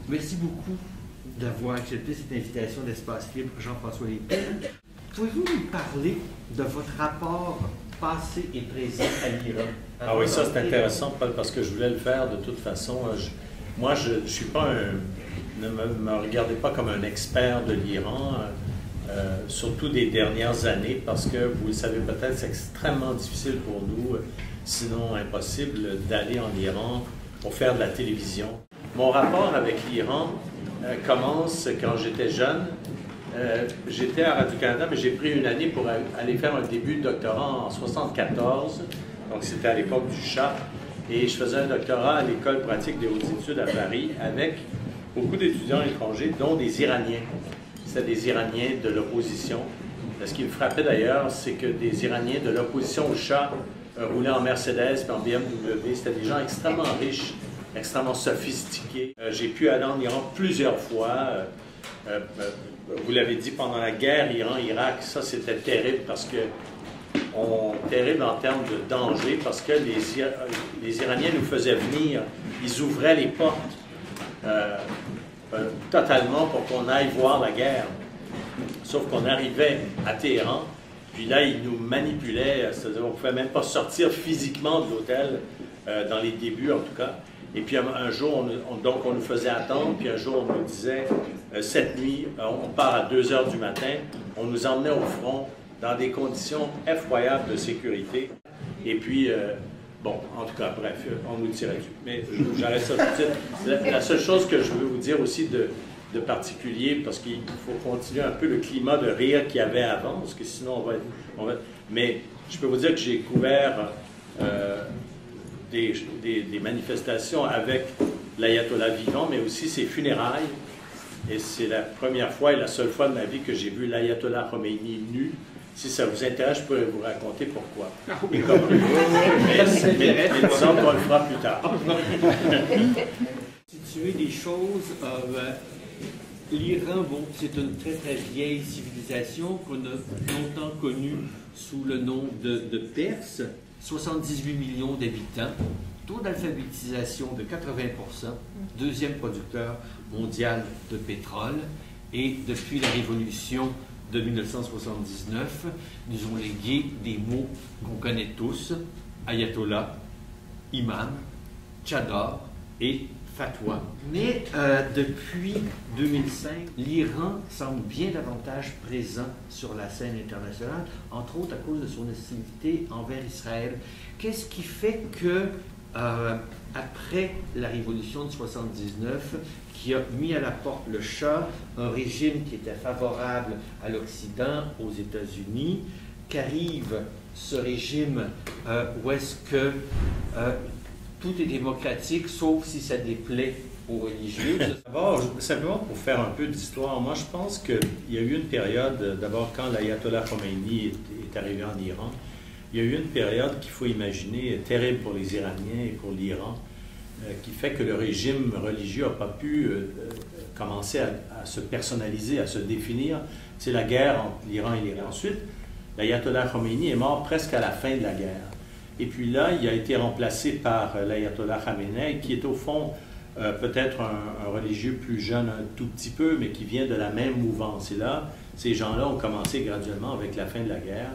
Merci beaucoup d'avoir accepté cette invitation d'Espace Libre, Jean-François Lépine. Pouvez-vous nous parler de votre rapport passé et présent à l'Iran? Ah oui, ça c'est intéressant, Paul, parce que je voulais le faire de toute façon. Moi, je ne suis pas ne me regardez pas comme un expert de l'Iran, surtout des dernières années, parce que vous le savez peut-être, c'est extrêmement difficile pour nous, sinon impossible, d'aller en Iran pour faire de la télévision. Mon rapport avec l'Iran commence quand j'étais jeune. J'étais à Radio-Canada, mais j'ai pris une année pour aller faire un début de doctorat en 1974. Donc, c'était à l'époque du Shah. Et je faisais un doctorat à l'École pratique des hautes études à Paris avec beaucoup d'étudiants étrangers, dont des Iraniens. C'était des Iraniens de l'opposition. Ce qui me frappait d'ailleurs, c'est que des Iraniens de l'opposition au Shah roulaient en Mercedes et en BMW. C'était des gens extrêmement riches, extrêmement sophistiqués. J'ai pu aller en Iran plusieurs fois. Vous l'avez dit, pendant la guerre Iran-Irak, ça c'était terrible parce que terrible en termes de danger, parce que les Iraniens nous faisaient venir, ils ouvraient les portes totalement pour qu'on aille voir la guerre. Sauf qu'on arrivait à Téhéran, puis là ils nous manipulaient, c'est-à-dire qu'on ne pouvait même pas sortir physiquement de l'hôtel, dans les débuts en tout cas. Et puis un jour, donc on nous faisait attendre, puis un jour on nous disait, cette nuit, on part à 2 heures du matin, on nous emmenait au front dans des conditions effroyables de sécurité. Et puis, bon, en tout cas, bref, on nous tirait dessus. Mais j'arrête ça tout de suite. La seule chose que je veux vous dire aussi de particulier, parce qu'il faut continuer un peu le climat de rire qu'il y avait avant, parce que sinon on va... Mais je peux vous dire que j'ai couvert des manifestations avec l'ayatollah vivant, mais aussi ses funérailles. Et c'est la première fois et la seule fois de ma vie que j'ai vu l'ayatollah Khomeini nu. Si ça vous intéresse, je pourrais vous raconter pourquoi. Mais disons qu'on le fera plus tard. Situer des choses, l'Iran, bon, c'est une très très vieille civilisation qu'on a longtemps connue sous le nom de Perse. 78 millions d'habitants, taux d'alphabétisation de 80%, deuxième producteur mondial de pétrole, et depuis la révolution de 1979, nous ont légué des mots qu'on connaît tous, ayatollah, imam, tchador et fatwa. Mais depuis 2005, l'Iran semble bien davantage présent sur la scène internationale, entre autres à cause de son hostilité envers Israël. Qu'est-ce qui fait que, après la révolution de 1979, qui a mis à la porte le Shah, un régime qui était favorable à l'Occident, aux États-Unis, qu'arrive ce régime où est-ce que tout est démocratique, sauf si ça déplaît aux religieux? D'abord, simplement pour faire un peu d'histoire, moi je pense qu'il y a eu une période, d'abord quand l'ayatollah Khomeini est arrivé en Iran, il y a eu une période qu'il faut imaginer terrible pour les Iraniens et pour l'Iran, qui fait que le régime religieux n'a pas pu commencer à se personnaliser, à se définir. C'est la guerre entre l'Iran et l'Iran. Ensuite, l'ayatollah Khomeini est mort presque à la fin de la guerre. Et puis là, il a été remplacé par l'ayatollah Khamenei, qui est au fond peut-être un religieux plus jeune un tout petit peu, mais qui vient de la même mouvance. Et là, ces gens-là ont commencé graduellement avec la fin de la guerre,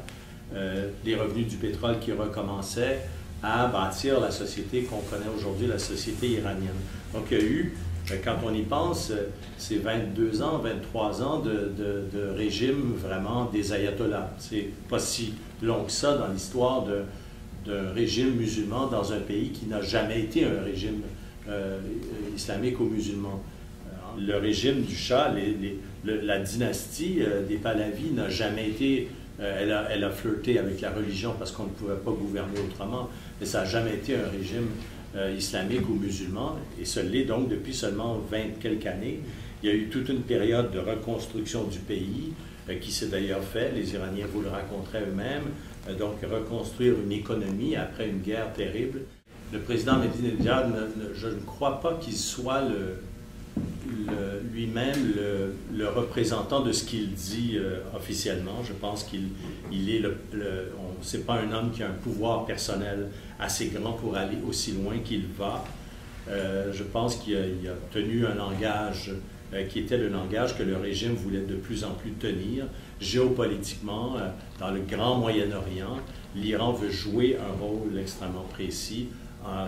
les revenus du pétrole qui recommençaient à bâtir la société qu'on connaît aujourd'hui, la société iranienne. Donc il y a eu, quand on y pense, c'est 22 ans, 23 ans de régime vraiment des ayatollahs. C'est pas si long que ça dans l'histoire d'un régime musulman dans un pays qui n'a jamais été un régime islamique ou musulman. Le régime du Shah, la dynastie des Pahlavis n'a jamais été... elle a flirté avec la religion parce qu'on ne pouvait pas gouverner autrement, mais ça n'a jamais été un régime islamique ou musulman, et ce l'est donc depuis seulement 20 quelques années. Il y a eu toute une période de reconstruction du pays qui s'est d'ailleurs fait, les Iraniens vous le raconteraient eux-mêmes, donc reconstruire une économie après une guerre terrible. Le président Ahmadinejad, je ne crois pas qu'il soit lui-même le représentant de ce qu'il dit officiellement. Je pense qu'il est c'est pas un homme qui a un pouvoir personnel assez grand pour aller aussi loin qu'il va. Je pense qu'il a tenu un langage qui était le langage que le régime voulait de plus en plus tenir. Géopolitiquement, dans le grand Moyen-Orient, l'Iran veut jouer un rôle extrêmement précis.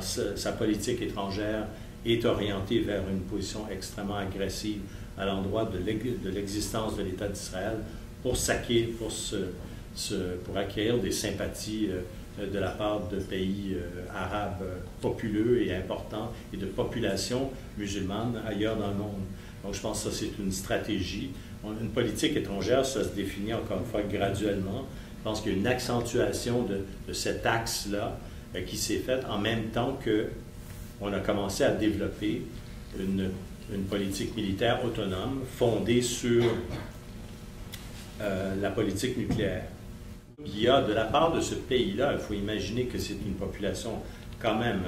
Sa politique étrangère est orientée vers une position extrêmement agressive à l'endroit de l'existence de l'État d'Israël pour pour acquérir des sympathies de la part de pays arabes populeux et importants et de populations musulmanes ailleurs dans le monde. Donc, je pense que ça, c'est une stratégie. Une politique étrangère, ça se définit encore une fois graduellement. Je pense qu'il y a une accentuation de cet axe-là qui s'est faite en même temps qu'on a commencé à développer une politique militaire autonome fondée sur la politique nucléaire. Il y a, de la part de ce pays-là, il faut imaginer que c'est une population quand même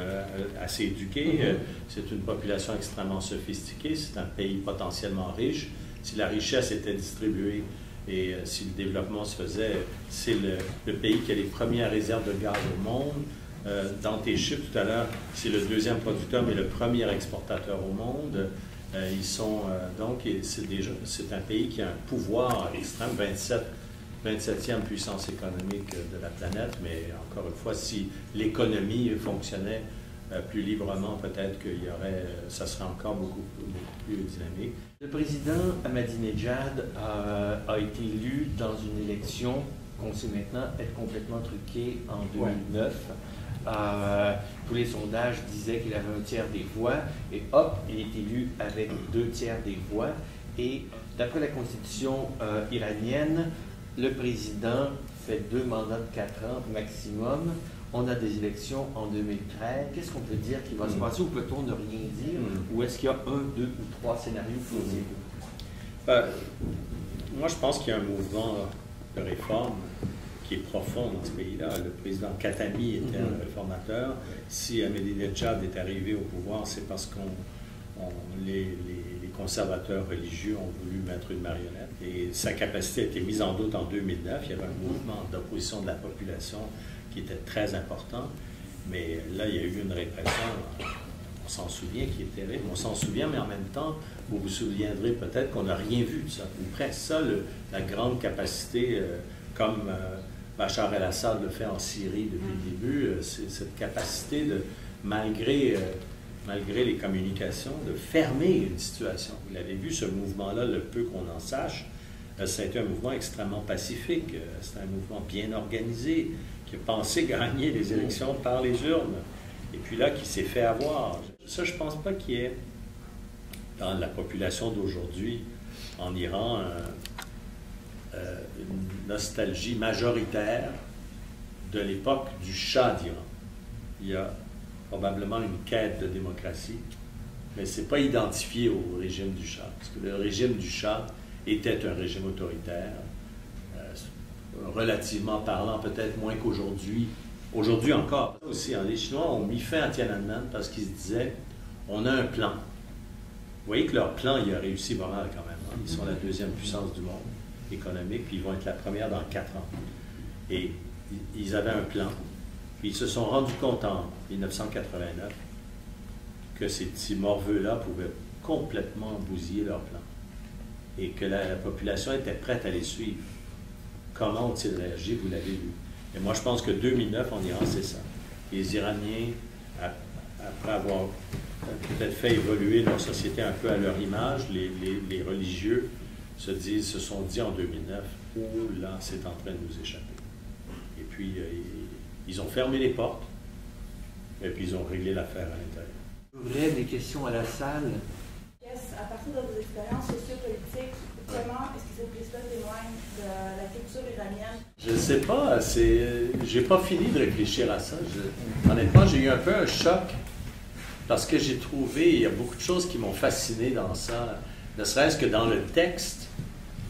assez éduquée, c'est une population extrêmement sophistiquée, c'est un pays potentiellement riche. Si la richesse était distribuée et si le développement se faisait, c'est le pays qui a les premières réserves de gaz au monde. Dans tes chiffres tout à l'heure, c'est le deuxième producteur, mais le premier exportateur au monde. Ils sont donc, c'est un pays qui a un pouvoir extrême, 27e puissance économique de la planète, mais encore une fois, si l'économie fonctionnait plus librement, peut-être ça serait encore beaucoup plus dynamique. Le président Ahmadinejad a été élu dans une élection qu'on sait maintenant être complètement truquée en 2009. Tous les sondages disaient qu'il avait un tiers des voix, et hop, il est élu avec 2 tiers des voix. Et d'après la constitution iranienne, le président fait 2 mandats de 4 ans maximum. On a des élections en 2013. Qu'est-ce qu'on peut dire qui va se passer, ou peut-on ne rien dire? Ou est-ce qu'il y a 1, 2 ou 3 scénarios plausibles? Moi, je pense qu'il y a un mouvement de réforme qui est profond dans ce pays-là. Le président Khatami était un réformateur. Si Ahmadinejad est arrivé au pouvoir, c'est parce que les conservateurs religieux ont voulu mettre une marionnette. Et sa capacité a été mise en doute en 2009. Il y avait un mouvement d'opposition de la population qui était très important. Mais là, il y a eu une répression, on s'en souvient, qui est terrible. On s'en souvient, mais en même temps, vous vous souviendrez peut-être qu'on n'a rien vu de ça. Ou presque ça, la grande capacité, comme Bachar el-Assad le fait en Syrie depuis le début, c'est cette capacité de, malgré les communications, de fermer une situation. Vous l'avez vu, ce mouvement-là, le peu qu'on en sache, ça a été un mouvement extrêmement pacifique, c'est un mouvement bien organisé, qui a pensé gagner les élections par les urnes, et puis là, qui s'est fait avoir. Ça, je ne pense pas qu'il y ait, dans la population d'aujourd'hui, en Iran, une nostalgie majoritaire de l'époque du Shah d'Iran. Il y a probablement une quête de démocratie, mais ce n'est pas identifié au régime du Shah, parce que le régime du Shah était un régime autoritaire, relativement parlant, peut-être moins qu'aujourd'hui. Aujourd'hui encore. Aussi, les Chinois ont mis fin à Tiananmen parce qu'ils se disaient, on a un plan. Vous voyez que leur plan, il a réussi pas mal quand même. Hein? Ils sont la 2e puissance du monde économique, puis ils vont être la première dans 4 ans. Et ils avaient un plan. Puis ils se sont rendus compte en 1989 que ces petits morveux-là pouvaient complètement bousiller leur plan. Et que la population était prête à les suivre. Comment ont-ils réagi? Vous l'avez vu. Et moi, je pense que 2009 en Iran, c'est ça. Les Iraniens, après avoir peut-être fait évoluer leur société un peu à leur image, les religieux se sont dit en 2009, oh là, c'est en train de nous échapper. Et puis, ils ont fermé les portes, et puis ils ont réglé l'affaire à l'intérieur. J'ouvrais des questions à la salle. À partir de vos expériences sociopolitiques, comment est-ce que cette liste-là témoigne de la culture iranienne? Je ne sais pas, j'ai pas fini de réfléchir à ça. Honnêtement, j'ai eu un peu un choc parce que j'ai trouvé, il y a beaucoup de choses qui m'ont fasciné dans ça, ne serait-ce que dans le texte,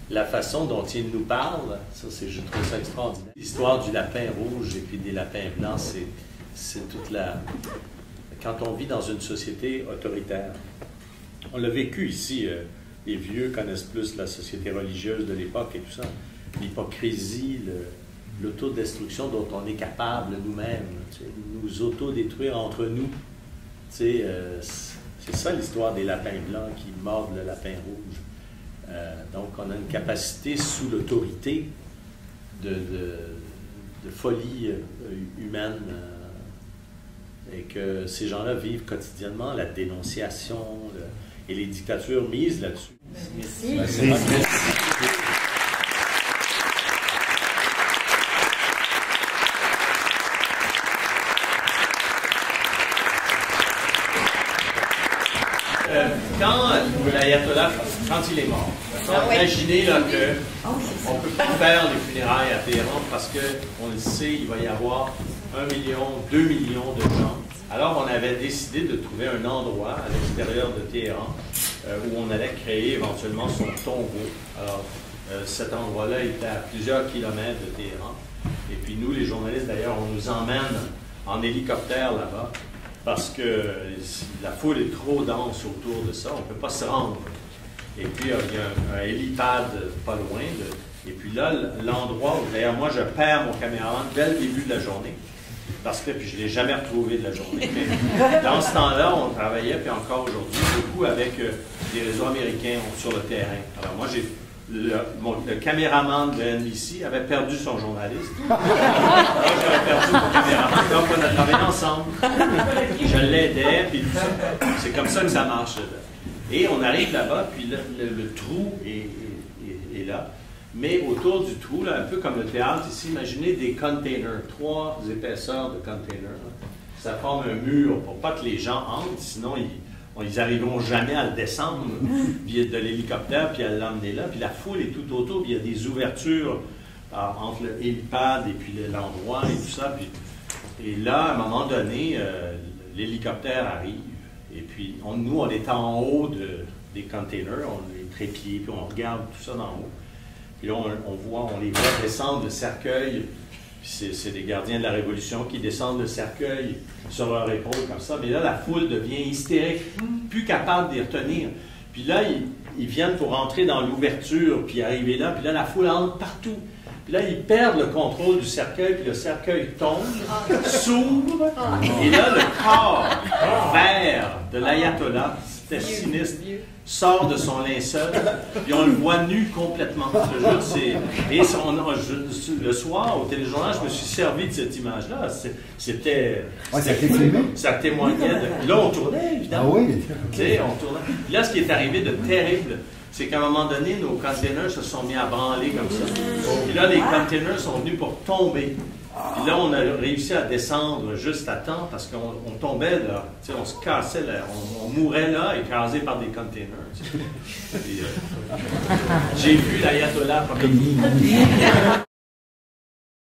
la façon dont il nous parle, ça, je trouve ça extraordinaire. L'histoire du lapin rouge et puis des lapins blancs, c'est toute la... Quand on vit dans une société autoritaire, on l'a vécu ici, les vieux connaissent plus la société religieuse de l'époque et tout ça, l'hypocrisie, l'autodestruction dont on est capable nous-mêmes, nous autodétruire entre nous. c'est ça l'histoire des lapins blancs qui mordent le lapin rouge. Donc, on a une capacité sous l'autorité de folie humaine et que ces gens-là vivent quotidiennement la dénonciation et les dictatures misent là-dessus. Merci. Quand l'ayatollah, quand il est mort, imaginez là, qu'on ne peut pas faire les funérailles à Téhéran parce qu'on le sait, il va y avoir 1 million, 2 millions de gens. Alors on avait décidé de trouver un endroit à l'extérieur de Téhéran où on allait créer éventuellement son tombeau. Alors cet endroit-là était à plusieurs kilomètres de Téhéran. Et puis nous, les journalistes d'ailleurs, on nous emmène en hélicoptère là-bas, parce que la foule est trop dense autour de ça, on ne peut pas se rendre. Et puis, il y a un hélipad pas loin. Et puis là, l'endroit où, d'ailleurs, moi, je perds mon caméraman dès le début de la journée, parce que, puis je ne l'ai jamais retrouvé de la journée, mais dans ce temps-là, on travaillait, puis encore aujourd'hui, beaucoup avec des réseaux américains sur le terrain. Alors moi, le caméraman de NBC avait perdu son journaliste. Moi, j'avais perdu mon caméraman. Donc, on a travaillé ensemble. Je l'aidais, puis c'est comme ça que ça marche. Et on arrive là-bas, puis le trou est là. Mais autour du trou, là, un peu comme le théâtre ici, imaginez des containers, 3 épaisseurs de containers. Ça forme un mur pour pas que les gens entrent, sinon ils n'arriveront jamais à le descendre via de l'hélicoptère puis à l'emmener là. Puis la foule est tout autour, puis il y a des ouvertures entre le hélipad et puis l'endroit et tout ça. Et là, à un moment donné, l'hélicoptère arrive. Et puis nous, on est en haut des containers, on est trépieds, puis on regarde tout ça d'en haut. Puis là, on les voit descendre le cercueil. C'est des gardiens de la Révolution qui descendent le cercueil sur leur épaule comme ça. Mais là, la foule devient hystérique, plus capable d'y retenir. Puis là, ils viennent pour entrer dans l'ouverture, puis arriver là. Puis là, la foule entre partout. Puis là, ils perdent le contrôle du cercueil, puis le cercueil tombe, s'ouvre. Et là, le corps vert de l'ayatollah, c'était sinistre, sort de son linceul, puis on le voit nu complètement. Et le soir, au téléjournal, je me suis servi de cette image-là. C'était... Ça témoignait de... Là, on tournait, évidemment. Ah oui? Tu sais, on tournait. Puis là, ce qui est arrivé de terrible, c'est qu'à un moment donné, nos containers se sont mis à branler comme ça. Puis là, les containers sont venus pour tomber. Puis là, on a réussi à descendre juste à temps parce qu'on tombait là, on se cassait là, on mourait là, écrasé par des containers. J'ai vu l'ayatollah.